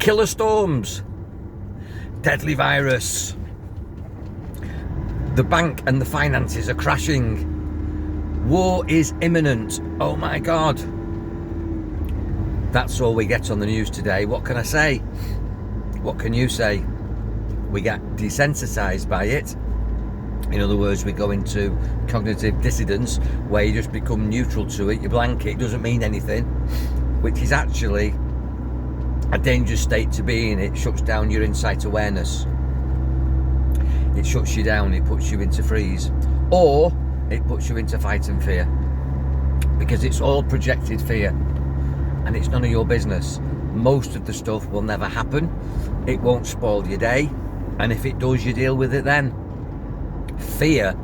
Killer storms, deadly virus, the bank and the finances are crashing, war is imminent. Oh my God. That's all we get on the news today. What can I say? What can you say? We get desensitized by it. In other words, we go into cognitive dissonance where you just become neutral to it. You blank it, it doesn't mean anything, which is actually a dangerous state to be in. It shuts down your insight awareness. It shuts you down, it puts you into freeze, or it puts you into fight and fear, because it's all projected fear and it's none of your business. Most of the stuff will never happen. It won't spoil your day, and if it does, you deal with it then. Fear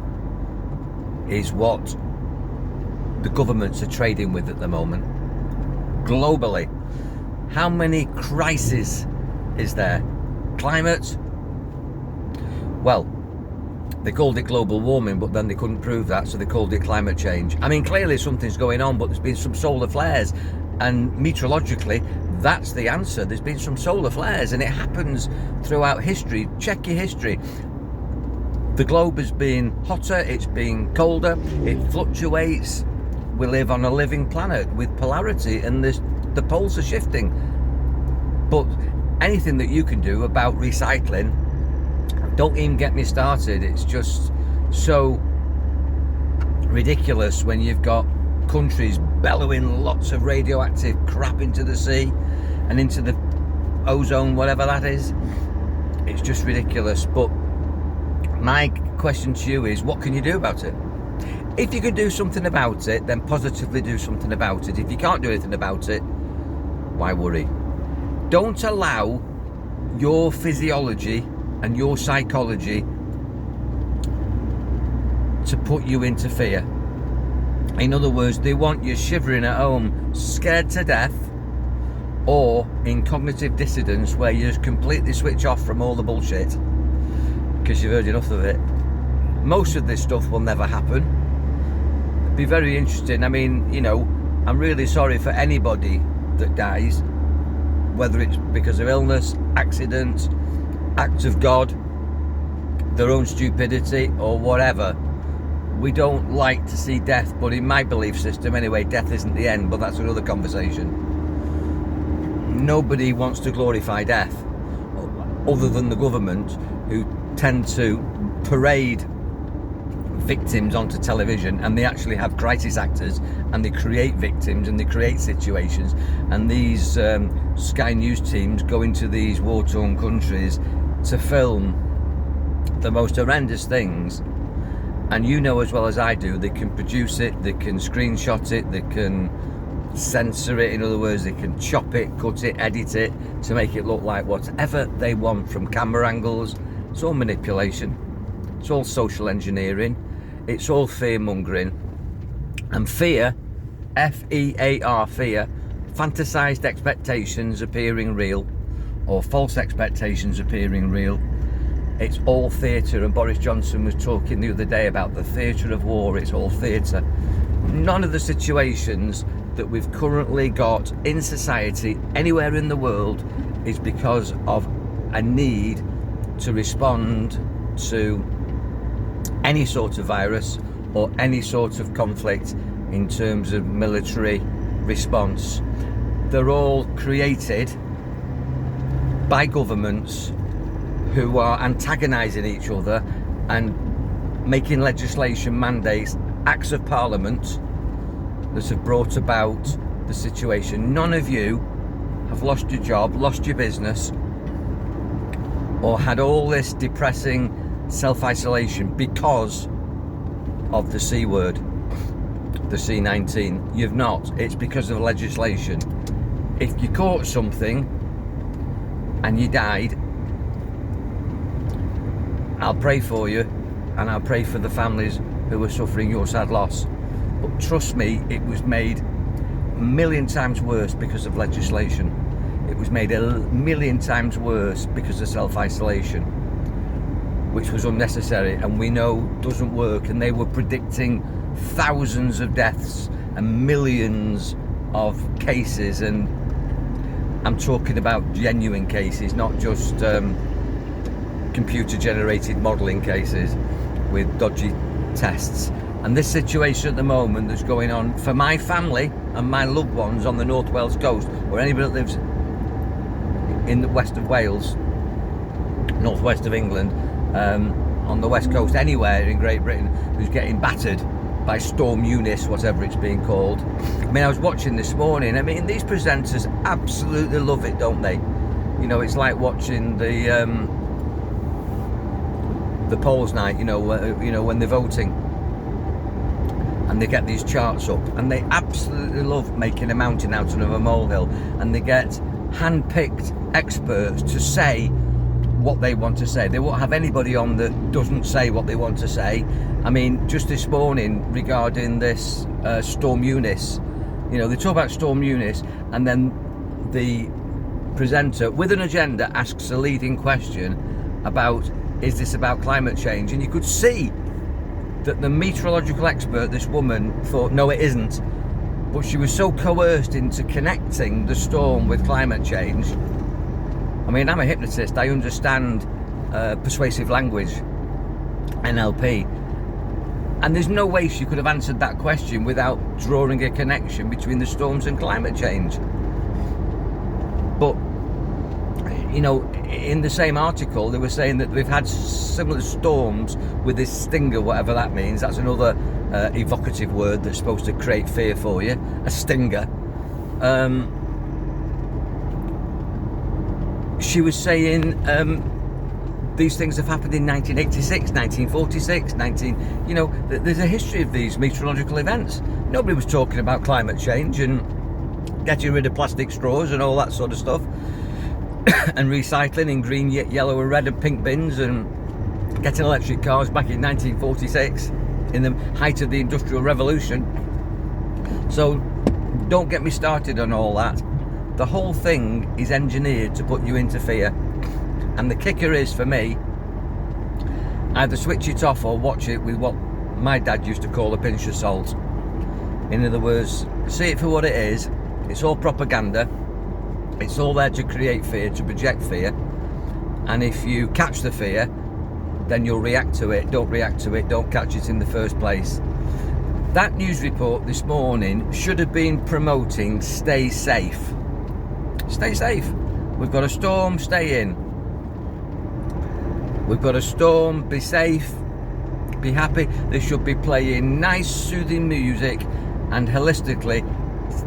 is what the governments are trading with at the moment. Globally, how many crises is there? Climate? Well, they called it global warming, but then they couldn't prove that, so they called it climate change. I mean, clearly something's going on, but there's been some solar flares, and meteorologically, that's the answer. There's been some solar flares, and it happens throughout history. Check your history. The globe has been hotter, it's been colder, it fluctuates. We live on a living planet with polarity, and the poles are shifting. But anything that you can do about recycling, don't even get me started. It's just so ridiculous when you've got countries bellowing lots of radioactive crap into the sea and into the ozone, whatever that is. It's just ridiculous. But my question to you is, what can you do about it? If you can do something about it, then positively do something about it. If you can't do anything about it, why worry? Don't allow your physiology and your psychology to put you into fear. In other words, they want you shivering at home, scared to death, or in cognitive dissonance where you just completely switch off from all the bullshit because you've heard enough of it. Most of this stuff will never happen. It'd be very interesting. I mean, you know, I'm really sorry for anybody that dies, whether it's because of illness, accident, act of God, their own stupidity, or whatever. We don't like to see death, but in my belief system anyway, death isn't the end, but that's another conversation. Nobody wants to glorify death, other than the government, who tend to parade victims onto television, and they actually have crisis actors, and they create victims, and they create situations, and these Sky News teams go into these war-torn countries to film the most horrendous things. And you know as well as I do, they can produce it, they can screenshot it, they can censor it. In other words, they can chop it, cut it, edit it to make it look like whatever they want, from camera angles. It's all manipulation. It's all social engineering. It's all fear-mongering. And fear, F-E-A-R, fear, fantasized expectations appearing real, or false expectations appearing real. It's all theatre, and Boris Johnson was talking the other day about the theatre of war. It's all theatre. None of the situations that we've currently got in society anywhere in the world is because of a need to respond to any sort of virus or any sort of conflict in terms of military response. They're all created by governments who are antagonising each other and making legislation, mandates, acts of parliament that have brought about the situation. None of you have lost your job, lost your business, or had all this depressing self-isolation because of the C word, the C-19. You've not. It's because of legislation. If you caught something and you died, I'll pray for you, and I'll pray for the families who are suffering your sad loss. But trust me, it was made a million times worse because of legislation. It was made a million times worse because of self-isolation, which was unnecessary, and we know doesn't work. And they were predicting thousands of deaths and millions of cases, and I'm talking about genuine cases, not just computer generated modelling cases with dodgy tests. And this situation at the moment that's going on for my family and my loved ones on the North Wales coast, or anybody that lives in the west of Wales, northwest of England, on the west coast, anywhere in Great Britain, who's getting battered by Storm Eunice, whatever it's being called. I mean, I was watching this morning. I mean, these presenters absolutely love it, don't they? You know, it's like watching the polls night. You know, when they're voting, and they get these charts up, and they absolutely love making a mountain out of a molehill, and they get hand-picked experts to say what they want to say. They won't have anybody on that doesn't say what they want to say. I mean, just this morning regarding this Storm Eunice, you know, they talk about Storm Eunice, and then the presenter with an agenda asks a leading question about, is this about climate change? And you could see that the meteorological expert, this woman, thought, no, it isn't. But she was so coerced into connecting the storm with climate change. I mean, I'm a hypnotist. I understand persuasive language, NLP. And there's no way she could have answered that question without drawing a connection between the storms and climate change. But, you know, in the same article, they were saying that we've had similar storms with this stinger, whatever that means. That's another evocative word that's supposed to create fear for you. A stinger. She was saying these things have happened in 1986, 1946, you know, there's a history of these meteorological events. Nobody was talking about climate change and getting rid of plastic straws and all that sort of stuff. And recycling in green, yellow and red and pink bins, and getting electric cars back in 1946 in the height of the Industrial Revolution. So don't get me started on all that. The whole thing is engineered to put you into fear. And the kicker is, for me, either switch it off or watch it with what my dad used to call a pinch of salt. In other words, see it for what it is. It's all propaganda. It's all there to create fear, to project fear. And if you catch the fear, then you'll react to it. Don't react to it. Don't catch it in the first place. That news report this morning should have been promoting stay safe. Stay safe. We've got a storm, stay in. We've got a storm, be safe, be happy. They should be playing nice, soothing music, and holistically,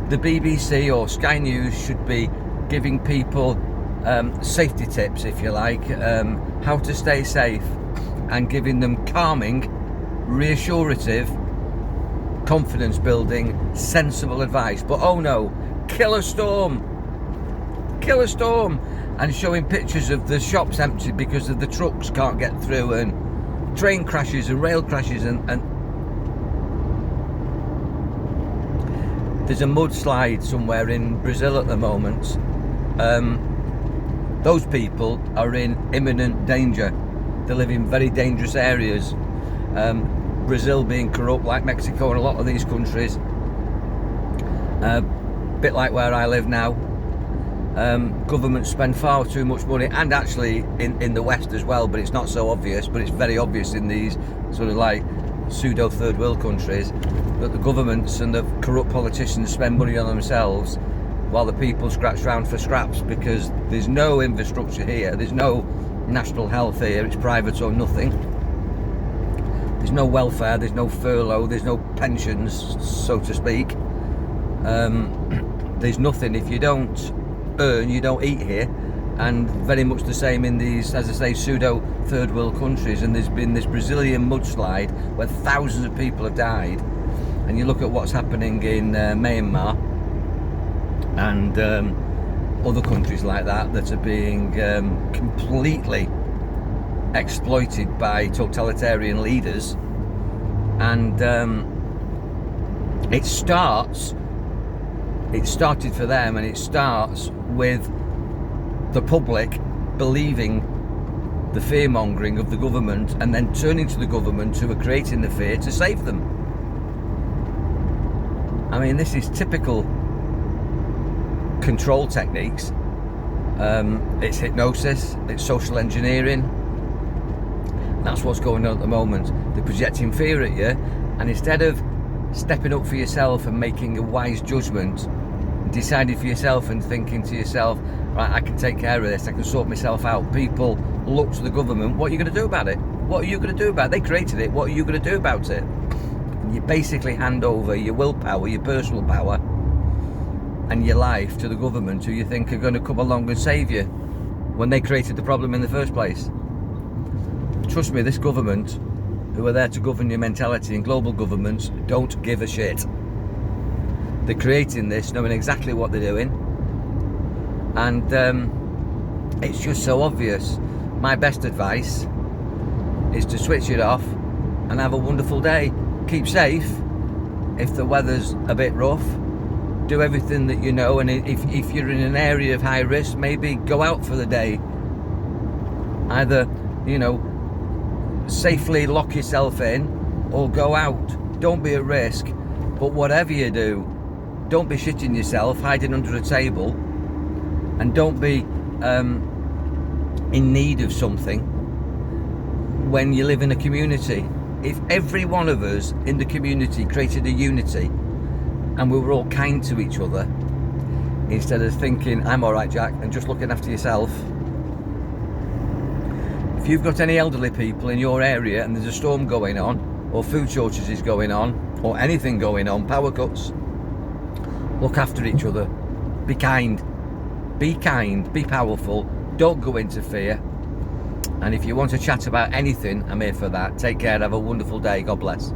the BBC or Sky News should be giving people safety tips, if you like, how to stay safe, and giving them calming, reassuраtive, confidence building, sensible advice. But oh no, kill a storm, and showing pictures of the shops empty because of the trucks can't get through, and train crashes and rail crashes, and there's a mudslide somewhere in Brazil at the moment. Those people are in imminent danger. They live in very dangerous areas. Brazil being corrupt like Mexico and a lot of these countries, a bit like where I live now. Governments spend far too much money, and actually in the West as well, but it's not so obvious, but it's very obvious in these sort of like pseudo third world countries, that the governments and the corrupt politicians spend money on themselves while the people scratch around for scraps, because there's no infrastructure here, there's no national health here, it's private or nothing. There's no welfare, there's no furlough, there's no pensions, so to speak. There's nothing. If you don't earn, you don't eat here. And very much the same in these, as I say, pseudo third world countries. And there's been this Brazilian mudslide where thousands of people have died, and you look at what's happening in Myanmar and other countries like that are being completely exploited by totalitarian leaders. And it started for them, and it starts with the public believing the fear-mongering of the government, and then turning to the government who are creating the fear to save them. I mean, this is typical control techniques. It's hypnosis, it's social engineering. And that's what's going on at the moment. They're projecting fear at you, and instead of stepping up for yourself and making a wise judgment, deciding for yourself and thinking to yourself, right, I can take care of this, I can sort myself out. People look to the government. What are you going to do about it? What are you going to do about it? They created it. What are you going to do about it? And you basically hand over your willpower, your personal power, and your life to the government, who you think are going to come along and save you when they created the problem in the first place. Trust me, this government, who are there to govern your mentality, and global governments don't give a shit. They're creating this knowing exactly what they're doing, and it's just so obvious. My best advice is to switch it off and have a wonderful day. Keep safe. If the weather's a bit rough, do everything that you know, and if you're in an area of high risk, maybe go out for the day. Either, safely lock yourself in or go out. Don't be at risk, but whatever you do, don't be shitting yourself, hiding under a table, and don't be in need of something when you live in a community. If every one of us in the community created a unity and we were all kind to each other, instead of thinking, I'm alright, Jack, and just looking after yourself. If you've got any elderly people in your area and there's a storm going on, or food shortages going on, or anything going on, power cuts, look after each other. Be kind, be powerful, don't go into fear. And if you want to chat about anything, I'm here for that. Take care, have a wonderful day, God bless.